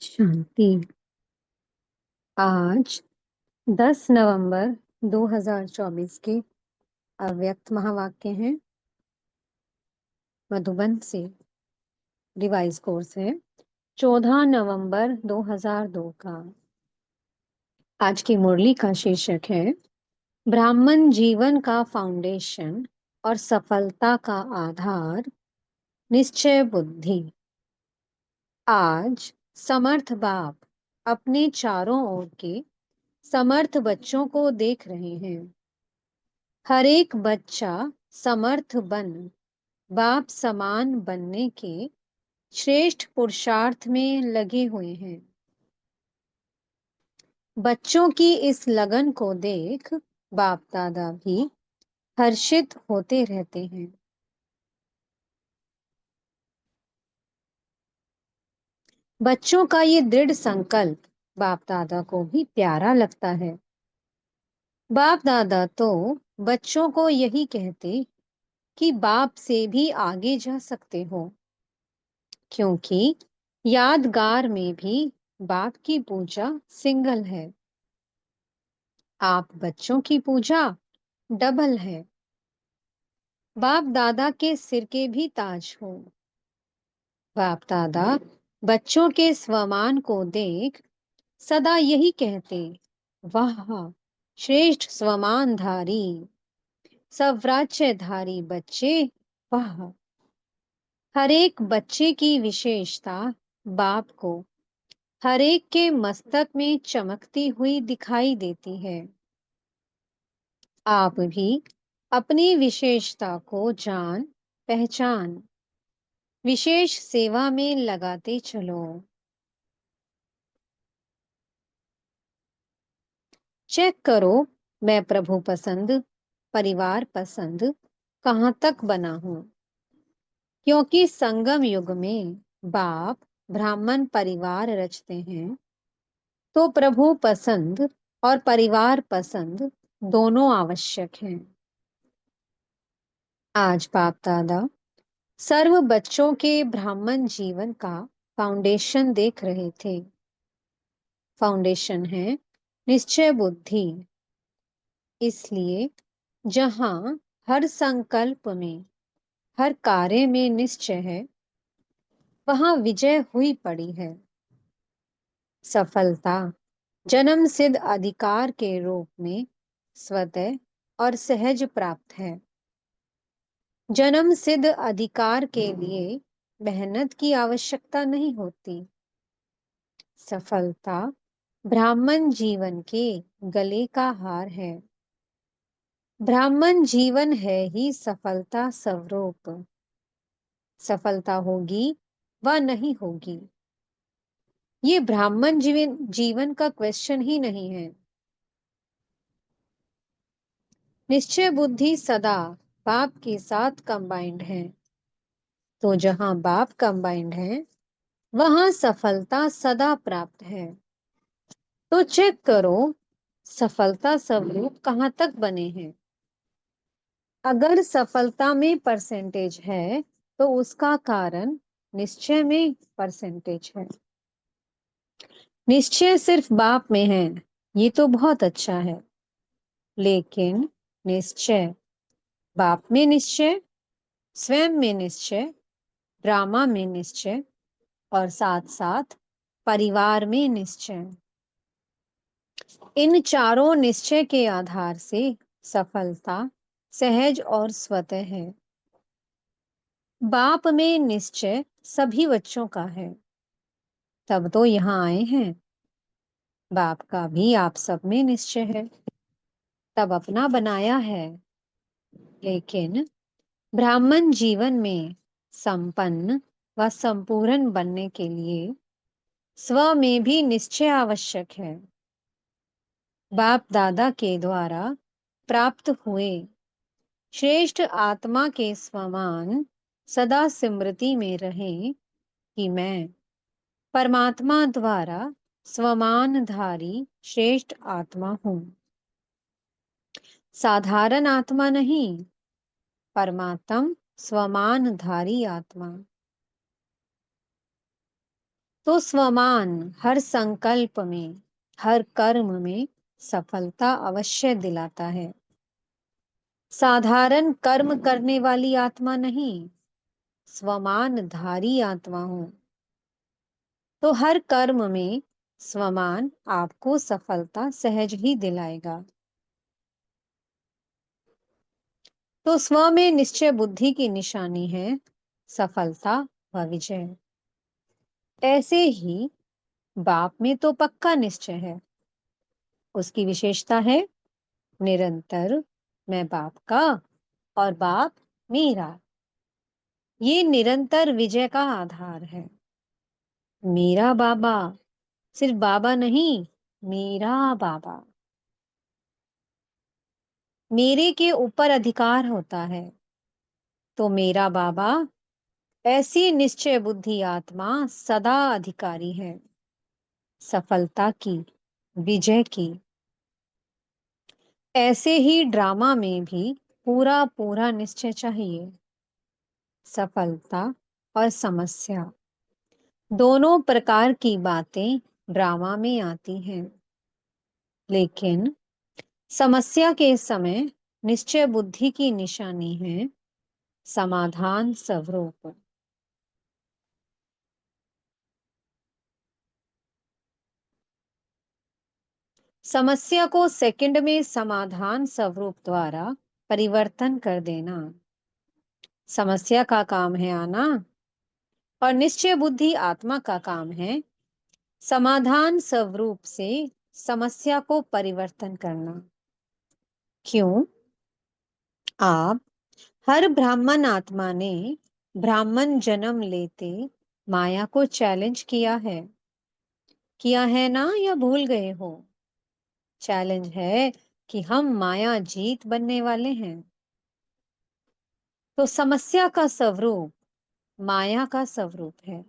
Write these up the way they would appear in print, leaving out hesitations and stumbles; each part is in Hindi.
शांति। आज 10 नवंबर 2024 के अव्यक्त महावाक्य हैं। मधुबन से रिवाइज कोर्स है 14 नवंबर 2002 का। आज की मुरली का शीर्षक है ब्राह्मण जीवन का फाउंडेशन और सफलता का आधार निश्चय बुद्धि। आज समर्थ बाप अपने चारों ओर के समर्थ बच्चों को देख रहे हैं। हर एक बच्चा समर्थ बन बाप समान बनने के श्रेष्ठ पुरुषार्थ में लगे हुए हैं। बच्चों की इस लगन को देख बाप दादा भी हर्षित होते रहते हैं। बच्चों का ये दृढ़ संकल्प बाप दादा को भी प्यारा लगता है। बाप दादा तो बच्चों को यही कहते कि बाप से भी आगे जा सकते हो, क्योंकि यादगार में भी बाप की पूजा सिंगल है, आप बच्चों की पूजा डबल है। बाप दादा के सिर के भी ताज हो। बाप दादा बच्चों के स्वमान को देख सदा यही कहते, वाह श्रेष्ठ स्वमानधारी स्वराज्यधारी बच्चे, वाह। हर एक बच्चे की विशेषता बाप को हर एक के मस्तक में चमकती हुई दिखाई देती है। आप भी अपनी विशेषता को जान पहचान विशेष सेवा में लगाते चलो। चेक करो मैं प्रभु पसंद परिवार पसंद कहाँ तक बना हूं, क्योंकि संगम युग में बाप ब्राह्मण परिवार रचते हैं, तो प्रभु पसंद और परिवार पसंद दोनों आवश्यक हैं। आज बाप दादा सर्व बच्चों के ब्राह्मण जीवन का फाउंडेशन देख रहे थे। फाउंडेशन है निश्चय बुद्धि। इसलिए जहां हर संकल्प में हर कार्य में निश्चय है, वहां विजय हुई पड़ी है। सफलता जन्म सिद्ध अधिकार के रूप में स्वतः और सहज प्राप्त है। जन्म सिद्ध अधिकार के लिए मेहनत की आवश्यकता नहीं होती। सफलता ब्राह्मण जीवन के गले का हार है। ब्राह्मण जीवन है ही सफलता स्वरूप। सफलता होगी व नहीं होगी, ये ब्राह्मण जीवन जीवन का क्वेश्चन ही नहीं है। निश्चय बुद्धि सदा बाप के साथ कंबाइंड है, तो जहां बाप कंबाइंड है वहां सफलता सदा प्राप्त है। तो चेक करो सफलता स्वरूप कहाँ तक बने हैं। अगर सफलता में परसेंटेज है तो उसका कारण निश्चय में परसेंटेज है। निश्चय सिर्फ बाप में है, ये तो बहुत अच्छा है, लेकिन निश्चय बाप में निश्चय, स्वयं में निश्चय, ड्रामा में निश्चय और साथ साथ परिवार में निश्चय, इन चारों निश्चय के आधार से सफलता सहज और स्वतः है। बाप में निश्चय सभी बच्चों का है, तब तो यहाँ आए हैं। बाप का भी आप सब में निश्चय है, तब अपना बनाया है। लेकिन ब्राह्मण जीवन में संपन्न व संपूर्ण बनने के लिए स्व में भी निश्चय आवश्यक है। बाप दादा के द्वारा प्राप्त हुए श्रेष्ठ आत्मा के समान सदा स्मृति में रहे कि मैं परमात्मा द्वारा स्वमानधारी श्रेष्ठ आत्मा हूँ। साधारण आत्मा नहीं, परमात्म स्वमानधारी आत्मा। तो स्वमान हर संकल्प में, हर कर्म में सफलता अवश्य दिलाता है। साधारण कर्म करने वाली आत्मा नहीं, स्वमान धारी आत्मा हूं। तो हर कर्म में स्वमान आपको सफलता सहज ही दिलाएगा। तो स्व में निश्चय बुद्धि की निशानी है सफलता व विजय। ऐसे ही बाप में तो पक्का निश्चय है। उसकी विशेषता है निरंतर मैं बाप का और बाप मेरा। ये निरंतर विजय का आधार है। मेरा बाबा, सिर्फ बाबा नहीं, मेरा बाबा। मेरे के ऊपर अधिकार होता है। तो मेरा बाबा, ऐसी निश्चय बुद्धि आत्मा सदा अधिकारी है सफलता की, विजय की। ऐसे ही ड्रामा में भी पूरा पूरा निश्चय चाहिए। सफलता और समस्या दोनों प्रकार की बातें ड्रामा में आती हैं, लेकिन समस्या के समय निश्चय बुद्धि की निशानी है समाधान स्वरूप। समस्या को सेकंड में समाधान स्वरूप द्वारा परिवर्तन कर देना समस्या का काम है आना, और निश्चय बुद्धि आत्मा का काम है समाधान स्वरूप से समस्या को परिवर्तन करना। क्यों? आप हर ब्राह्मण आत्मा ने ब्राह्मण जन्म लेते माया को चैलेंज किया है ना, या भूल गए हो? चैलेंज है कि हम माया जीत बनने वाले हैं। तो समस्या का स्वरूप माया का स्वरूप है।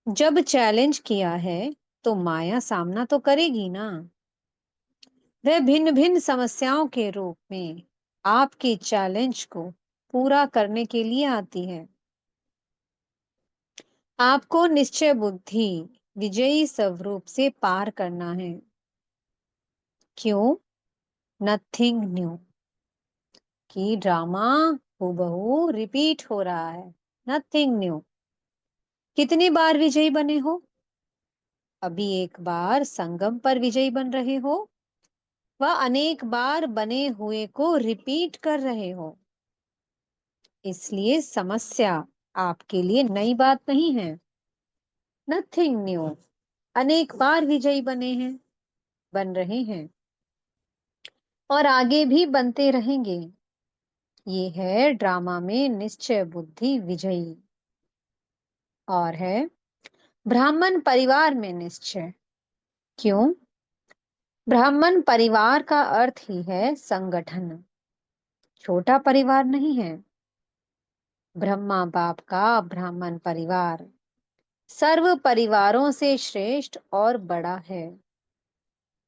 जब चैलेंज किया है तो माया सामना तो करेगी ना। वह भिन्न भिन्न समस्याओं के रूप में आपके चैलेंज को पूरा करने के लिए आती है। आपको निश्चय बुद्धि विजयी स्वरूप से पार करना है। क्यों? नथिंग न्यू, कि ड्रामा हूबहू रिपीट हो रहा है। Nothing new. कितनी बार विजयी बने हो? अभी एक बार संगम पर विजयी बन रहे हो, वह अनेक बार बने हुए को रिपीट कर रहे हो। इसलिए समस्या आपके लिए नई बात नहीं है। Nothing new. अनेक बार विजयी बने हैं, बन रहे हैं, और आगे भी बनते रहेंगे। ये है ड्रामा में निश्चय बुद्धि विजयी। और है ब्राह्मण परिवार में निश्चय। क्यों? ब्राह्मण परिवार का अर्थ ही है संगठन। छोटा परिवार नहीं है। ब्रह्मा बाप का ब्राह्मण परिवार सर्व परिवारों से श्रेष्ठ और बड़ा है।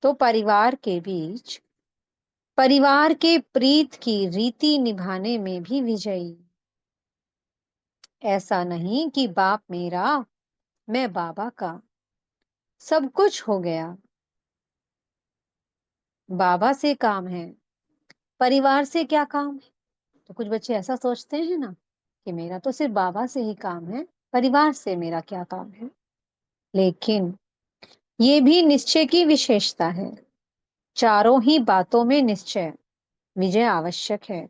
तो परिवार के बीच परिवार के प्रीत की रीति निभाने में भी विजयी। ऐसा नहीं कि बाप मेरा, मैं बाबा का, सब कुछ हो गया। बाबा से काम है, परिवार से क्या काम है? तो कुछ बच्चे ऐसा सोचते हैं ना कि मेरा तो सिर्फ बाबा से ही काम है, परिवार से मेरा क्या काम है। लेकिन ये भी निश्चय की विशेषता है। चारों ही बातों में निश्चय विजय आवश्यक है।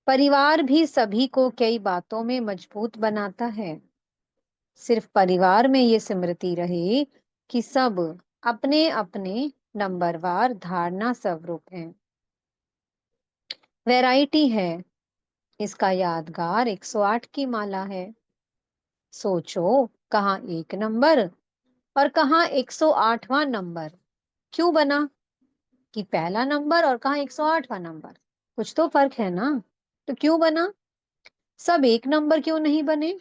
परिवार भी सभी को कई बातों में मजबूत बनाता है। सिर्फ परिवार में ये स्मृति रहे कि सब अपने अपने नंबरवार धारणा स्वरूप हैं। वैरायटी है, इसका यादगार 108 की माला है। सोचो, कहाँ एक नंबर और कहाँ 108वां नंबर क्यों बना? कि पहला नंबर और कहाँ 108वां नंबर, कुछ तो फर्क है ना। तो क्यों बना? सब एक नंबर क्यों नहीं बने?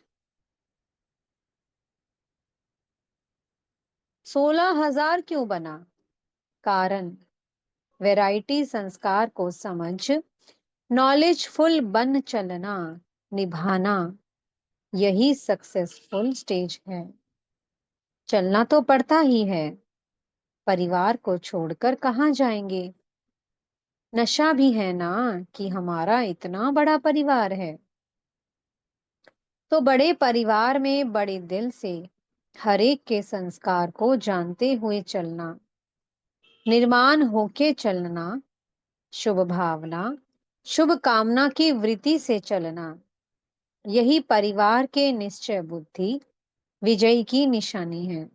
16,000 क्यों बना? कारण वैरायटी संस्कार को समझ नॉलेजफुल बन चलना, निभाना। यही सक्सेसफुल स्टेज है। चलना तो पड़ता ही है, परिवार को छोड़कर कहाँ जाएंगे। नशा भी है ना कि हमारा इतना बड़ा परिवार है। तो बड़े परिवार में बड़े दिल से हर एक के संस्कार को जानते हुए चलना, निर्माण होके चलना, शुभ भावना, शुभ कामना की वृत्ति से चलना, यही परिवार के निश्चय बुद्धि विजयी की निशानी है।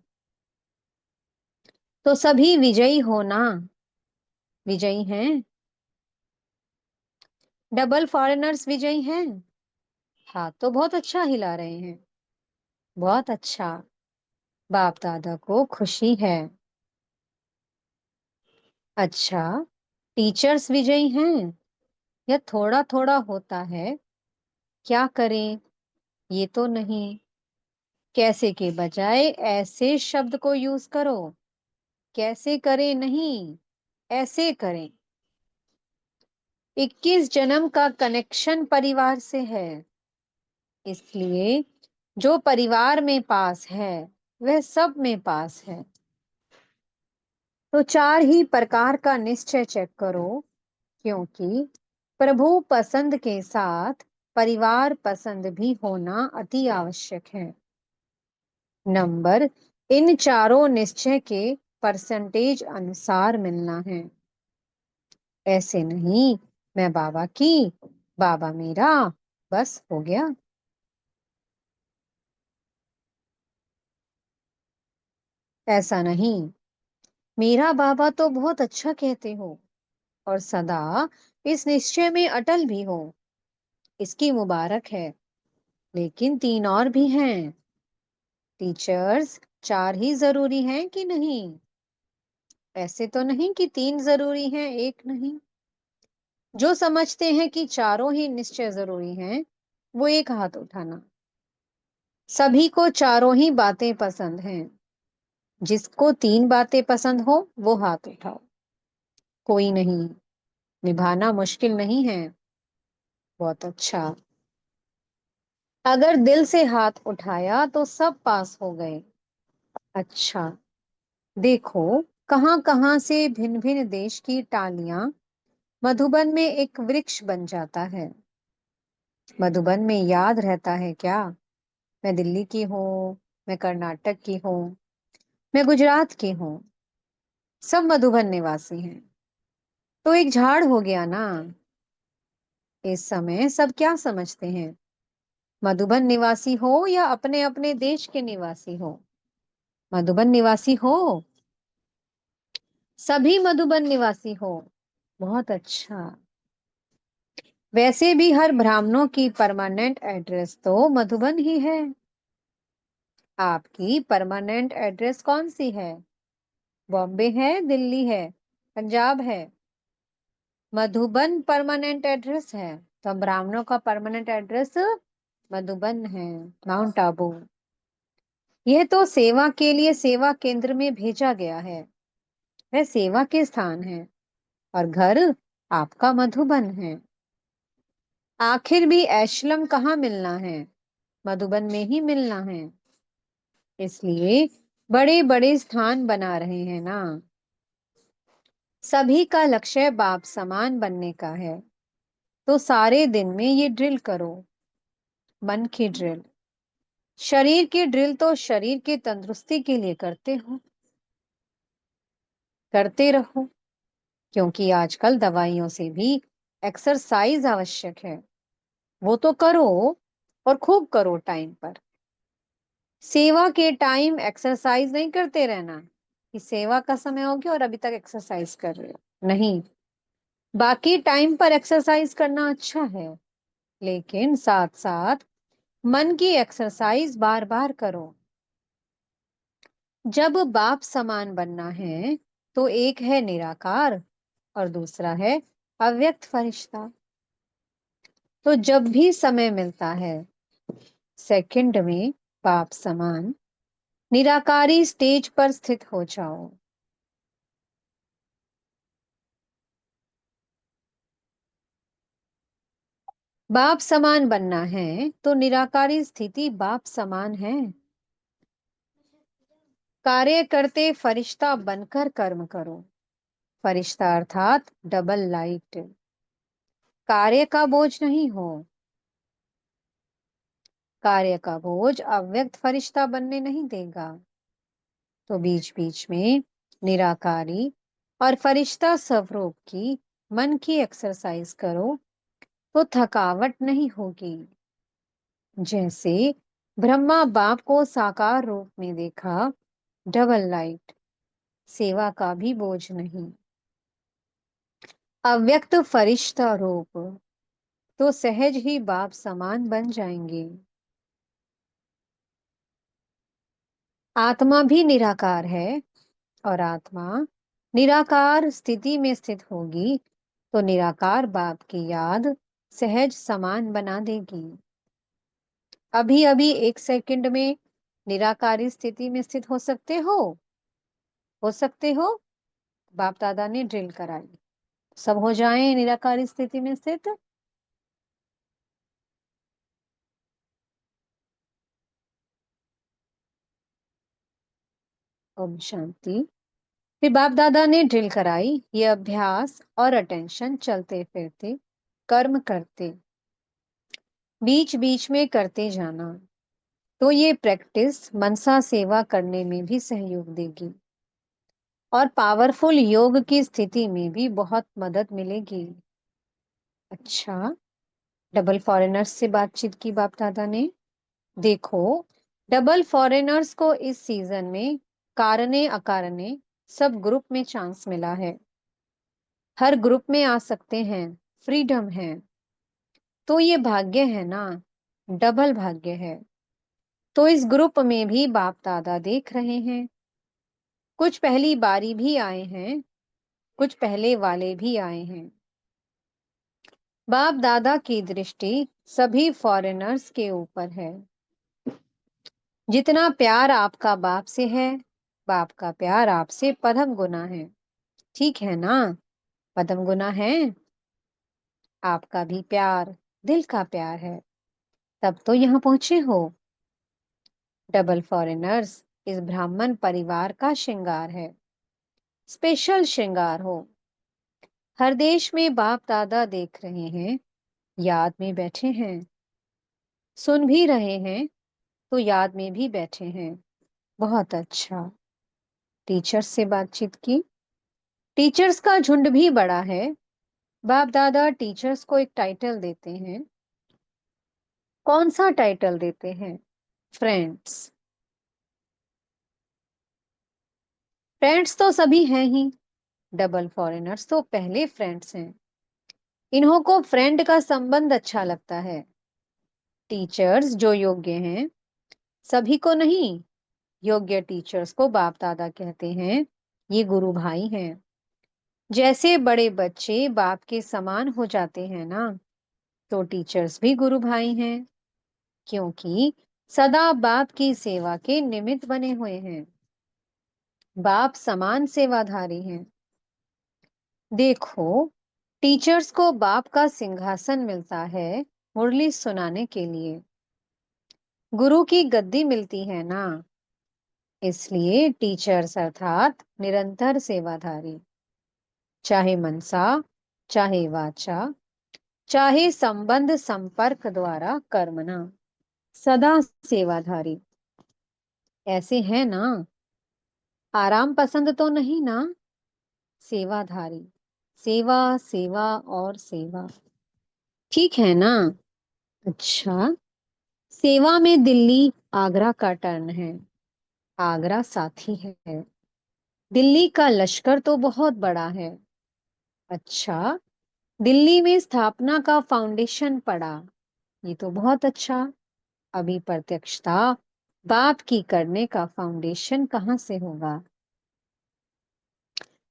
तो सभी विजयी होना। विजयी हैं। डबल फॉरेनर्स विजयी हैं। हाथ तो बहुत अच्छा हिला रहे हैं। बहुत अच्छा। बाप दादा को खुशी है। अच्छा। टीचर्स विजयी हैं। यह थोड़ा थोड़ा होता है। क्या करें, ये तो नहीं। कैसे के बजाय ऐसे शब्द को यूज करो। कैसे करें नहीं, ऐसे करें। 21 जन्म का कनेक्शन परिवार से है, इसलिए जो परिवार में पास है वह सब में पास है। तो चार ही प्रकार का निश्चय चेक करो, क्योंकि प्रभु पसंद के साथ परिवार पसंद भी होना अति आवश्यक है। नंबर इन चारों निश्चय के परसेंटेज अनुसार मिलना है। ऐसे नहीं, मैं बाबा की, बाबा मेरा, बस हो गया। ऐसा नहीं। मेरा बाबा तो बहुत अच्छा कहते हो और सदा इस निश्चय में अटल भी हो, इसकी मुबारक है। लेकिन तीन और भी हैं। टीचर्स चार ही जरूरी हैं कि नहीं? ऐसे तो नहीं कि तीन जरूरी हैं एक नहीं। जो समझते हैं कि चारों ही निश्चय जरूरी हैं, वो एक हाथ उठाना। सभी को चारों ही बातें पसंद हैं। जिसको तीन बातें पसंद हो वो हाथ उठाओ। कोई नहीं। निभाना मुश्किल नहीं है। बहुत अच्छा। अगर दिल से हाथ उठाया तो सब पास हो गए। अच्छा। देखो, कहां कहां से भिन्न भिन्न देश की टालियां मधुबन में एक वृक्ष बन जाता है। मधुबन में याद रहता है क्या? मैं दिल्ली की हूँ, मैं कर्नाटक की हूँ, मैं गुजरात की हूँ। सब मधुबन निवासी हैं। तो एक झाड़ हो गया ना। इस समय सब क्या समझते हैं? मधुबन निवासी हो या अपने अपने देश के निवासी हो? मधुबन निवासी हो। सभी मधुबन निवासी हो। बहुत अच्छा। वैसे भी हर ब्राह्मणों की परमानेंट एड्रेस तो मधुबन ही है। आपकी परमानेंट एड्रेस कौन सी है? बॉम्बे है, दिल्ली है, पंजाब है? मधुबन परमानेंट एड्रेस है। तो ब्राह्मणों का परमानेंट एड्रेस मधुबन है, माउंट आबू। यह तो सेवा के लिए सेवा केंद्र में भेजा गया है। वह सेवा के स्थान है और घर आपका मधुबन है। आखिर भी एशलम कहाँ मिलना है? मधुबन में ही मिलना है। इसलिए बड़े बड़े स्थान बना रहे हैं ना। सभी का लक्ष्य बाप समान बनने का है। तो सारे दिन में ये ड्रिल करो। मन की ड्रिल। शरीर की ड्रिल तो शरीर की तंदुरुस्ती के लिए करते हो, करते रहो। क्योंकि आजकल दवाइयों से भी एक्सरसाइज आवश्यक है। वो तो करो और खूब करो टाइम पर। सेवा के टाइम एक्सरसाइज नहीं करते रहना कि सेवा का समय हो गया और अभी तक एक्सरसाइज कर रहे हो, नहीं। बाकी टाइम पर एक्सरसाइज करना अच्छा है, लेकिन साथ साथ मन की एक्सरसाइज बार बार करो। जब बाप समान बनना है तो एक है निराकार और दूसरा है अव्यक्त फरिश्ता। तो जब भी समय मिलता है, सेकंड में बाप समान निराकारी स्टेज पर स्थित हो जाओ। बाप समान बनना है तो निराकारी स्थिति बाप समान है। कार्य करते फरिश्ता बनकर कर्म करो। फरिश्ता अर्थात डबल लाइट। कार्य का बोझ नहीं हो। कार्य का बोझ अव्यक्त फरिश्ता बनने नहीं देगा। तो बीच बीच में निराकारी और फरिश्ता स्वरूप की मन की एक्सरसाइज करो तो थकावट नहीं होगी। जैसे ब्रह्मा बाप को साकार रूप में देखा, डबल लाइट, सेवा का भी बोझ नहीं। अव्यक्त फरिश्ता रूप तो सहज ही बाप समान बन जाएंगे। आत्मा भी निराकार है और आत्मा निराकार स्थिति में स्थित होगी तो निराकार बाप की याद सहज समान बना देगी। अभी अभी 1 सेकंड में निराकारी स्थिति में स्थित हो सकते हो। हो सकते हो। बाप दादा ने ड्रिल कराई, सब हो जाएं निराकारी स्थिति में स्थित। ओम शांति। फिर बाप दादा ने ड्रिल कराई, ये अभ्यास और अटेंशन चलते फिरते कर्म करते बीच बीच में करते जाना, तो ये प्रैक्टिस मनसा सेवा करने में भी सहयोग देगी और पावरफुल योग की स्थिति में भी बहुत मदद मिलेगी। अच्छा, डबल फॉरेनर्स से बातचीत की बाप दादा ने। देखो, डबल फॉरेनर्स को इस सीजन में कारणे अकारणे सब ग्रुप में चांस मिला है। हर ग्रुप में आ सकते हैं, फ्रीडम है। तो ये भाग्य है ना, डबल भाग्य है। तो इस ग्रुप में भी बाप दादा देख रहे हैं। कुछ पहली बारी भी आए हैं, कुछ पहले वाले भी आए हैं। बाप दादा की दृष्टि सभी फॉरेनर्स के ऊपर है। जितना प्यार आपका बाप से है, बाप का प्यार आपसे पदम गुना है। ठीक है ना? पदम गुना है। आपका भी प्यार दिल का प्यार है, तब तो यहाँ पहुंचे हो। डबल फॉरेनर्स इस ब्राह्मण परिवार का श्रृंगार है, स्पेशल श्रृंगार हो। हर देश में बाप दादा देख रहे हैं, याद में बैठे हैं, सुन भी रहे हैं तो याद में भी बैठे हैं। बहुत अच्छा। टीचर्स से बातचीत की। टीचर्स का झुंड भी बड़ा है। बाप दादा टीचर्स को एक टाइटल देते हैं। कौन सा टाइटल देते हैं? फ्रेंड्स। फ्रेंड्स तो सभी हैं ही, डबल फॉरेनर्स तो पहले फ्रेंड्स हैं। इन्हों को फ्रेंड का संबंध अच्छा लगता है। टीचर्स जो योग्य हैं, सभी को नहीं, योग्य टीचर्स को बाप दादा कहते हैं, ये गुरु भाई हैं। जैसे बड़े बच्चे बाप के समान हो जाते हैं ना, तो टीचर्स भी गुरु भाई हैं, क्योंकि सदा बाप की सेवा के निमित्त बने हुए हैं। बाप समान सेवाधारी हैं। देखो, टीचर्स को बाप का सिंहासन मिलता है मुरली सुनाने के लिए। गुरु की गद्दी मिलती है ना, इसलिए टीचर्स अर्थात निरंतर सेवाधारी। चाहे मनसा, चाहे वाचा, चाहे संबंध संपर्क द्वारा कर्मना, सदा सेवाधारी। ऐसे हैं ना? आराम पसंद तो नहीं ना? सेवाधारी। सेवा सेवा और सेवा। ठीक है ना? अच्छा, सेवा में दिल्ली आगरा का टर्न है। आगरा साथी है। दिल्ली का लश्कर तो बहुत बड़ा है। अच्छा, दिल्ली में स्थापना का फाउंडेशन पड़ा, ये तो बहुत अच्छा। अभी प्रत्यक्षता बाप की करने का फाउंडेशन कहाँ से होगा?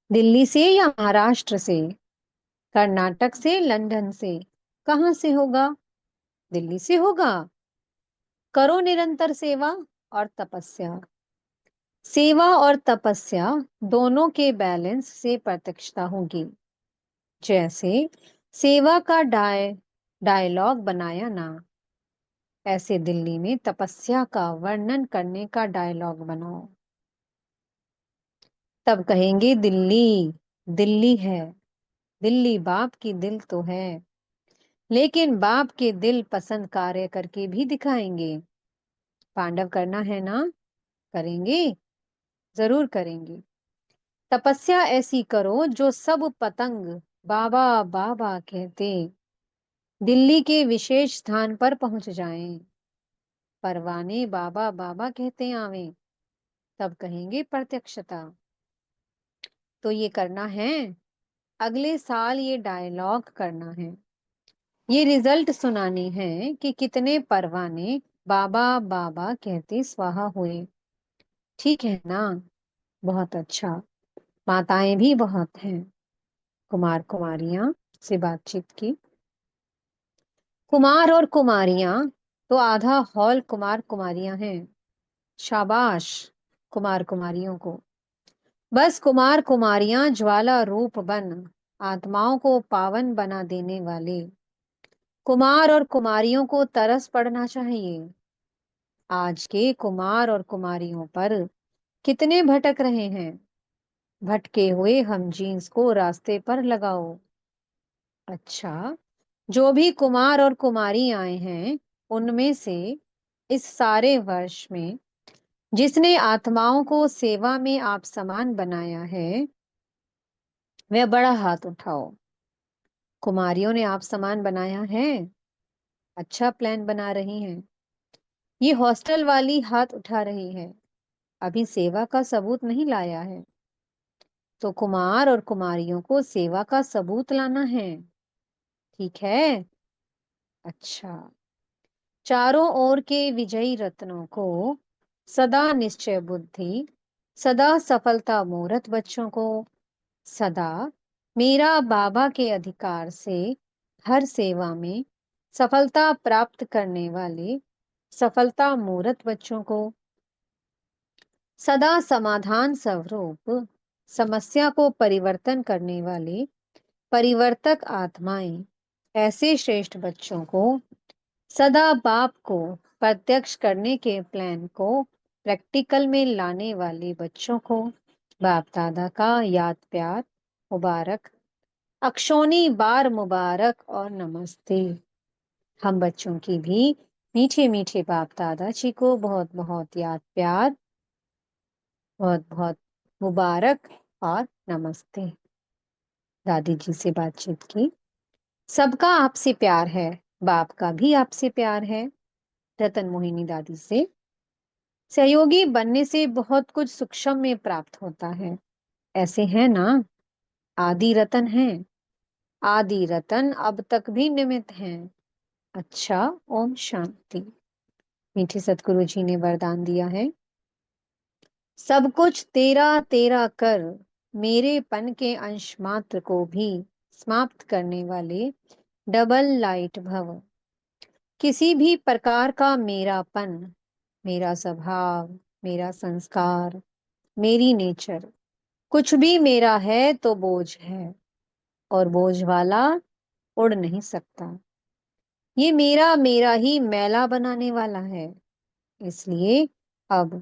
दिल्ली से या महाराष्ट्र से, कर्नाटक से, लंदन से? कहाँ से होगा? दिल्ली से होगा। करो निरंतर सेवा और तपस्या। सेवा और तपस्या दोनों के बैलेंस से प्रत्यक्षता होगी। जैसे सेवा का डाय डायलॉग बनाया ना, ऐसे दिल्ली में तपस्या का वर्णन करने का डायलॉग बनाओ। तब कहेंगे दिल्ली, दिल्ली है, दिल्ली बाप की दिल तो है, लेकिन बाप के दिल पसंद कार्य करके भी दिखाएंगे। पांडव करना है ना? करेंगे, जरूर करेंगे। तपस्या ऐसी करो जो सब पतंग बाबा बाबा कहते दिल्ली के विशेष स्थान पर पहुंच जाएं। परवाने बाबा बाबा कहते आवे, तब कहेंगे प्रत्यक्षता। तो ये करना है, अगले साल ये डायलॉग करना है, ये रिजल्ट सुनानी है कि कितने परवाने बाबा बाबा कहते स्वाहा हुए। ठीक है ना? बहुत अच्छा। माताएं भी बहुत हैं। कुमार कुमारियां से बातचीत की। कुमार और कुमारियां तो आधा हॉल कुमार कुमारियां हैं। शाबाश कुमार कुमारियों को। बस कुमार कुमारियां ज्वाला रूप बन आत्माओं को पावन बना देने वाले। कुमार और कुमारियों को तरस पड़ना चाहिए। आज के कुमार और कुमारियों पर कितने भटक रहे हैं। भटके हुए हम जीन्स को रास्ते पर लगाओ। अच्छा, जो भी कुमार और कुमारी आए हैं, उनमें से इस सारे वर्ष में जिसने आत्माओं को सेवा में आप समान बनाया है, वह बड़ा हाथ उठाओ। कुमारियों ने आप समान बनाया है। अच्छा प्लान बना रही हैं। ये हॉस्टल वाली हाथ उठा रही है, अभी सेवा का सबूत नहीं लाया है। तो कुमार और कुमारियों को सेवा का सबूत लाना है। ठीक है? अच्छा। चारों ओर के विजयी रत्नों को सदा निश्चय बुद्धि, सदा सफलता मूरत बच्चों को, सदा मेरा बाबा के अधिकार से हर सेवा में सफलता प्राप्त करने वाले सफलता मूरत बच्चों को, सदा समाधान स्वरूप समस्या को परिवर्तन करने वाले परिवर्तक आत्माएं, ऐसे श्रेष्ठ बच्चों को, सदा बाप को प्रत्यक्ष करने के प्लान को प्रैक्टिकल में लाने वाले बच्चों को, बाप दादा का याद प्यार मुबारक, अक्षोनी बार मुबारक और नमस्ते। हम बच्चों की भी मीठे मीठे बाप दादा जी को बहुत बहुत याद प्यार, बहुत बहुत मुबारक और नमस्ते। दादी जी से बातचीत की। सबका आपसे प्यार है, बाप का भी आपसे प्यार है। रतन मोहिनी दादी से, सहयोगी बनने से बहुत कुछ सूक्ष्म में प्राप्त होता है। ऐसे है ना? आदि रतन है, आदि रतन अब तक भी निमित्त हैं। अच्छा, ओम शांति। मीठे सतगुरु जी ने वरदान दिया है, सब कुछ तेरा तेरा कर मेरेपन के अंश मात्र को भी समाप्त करने वाले डबल लाइट भव। किसी भी प्रकार का मेरापन, मेरा स्वभाव, मेरा संस्कार, मेरी नेचर, कुछ भी मेरा है तो बोझ है, और बोझ वाला उड़ नहीं सकता। ये मेरा मेरा ही मैला बनाने वाला है। इसलिए अब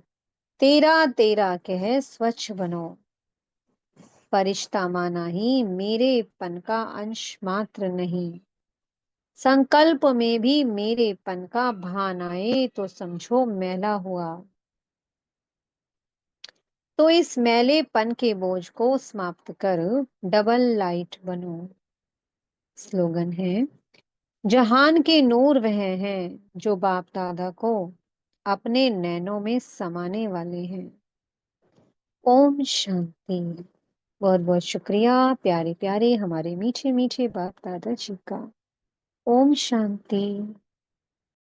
तेरा तेरा कह स्वच्छ बनो। फरिश्ता माना ही मेरेपन का अंश मात्र नहीं। संकल्प में भी मेरेपन का भान आए तो समझो मैला हुआ। तो इस मैलेपन के बोझ को समाप्त कर डबल लाइट बनो। स्लोगन है, जहान के नूर वह हैं जो बाप दादा को अपने नैनों में समाने वाले हैं। ओम शांति। बहुत बहुत शुक्रिया प्यारे प्यारे हमारे मीठे मीठे बाप दादा जी का। ओम शांति।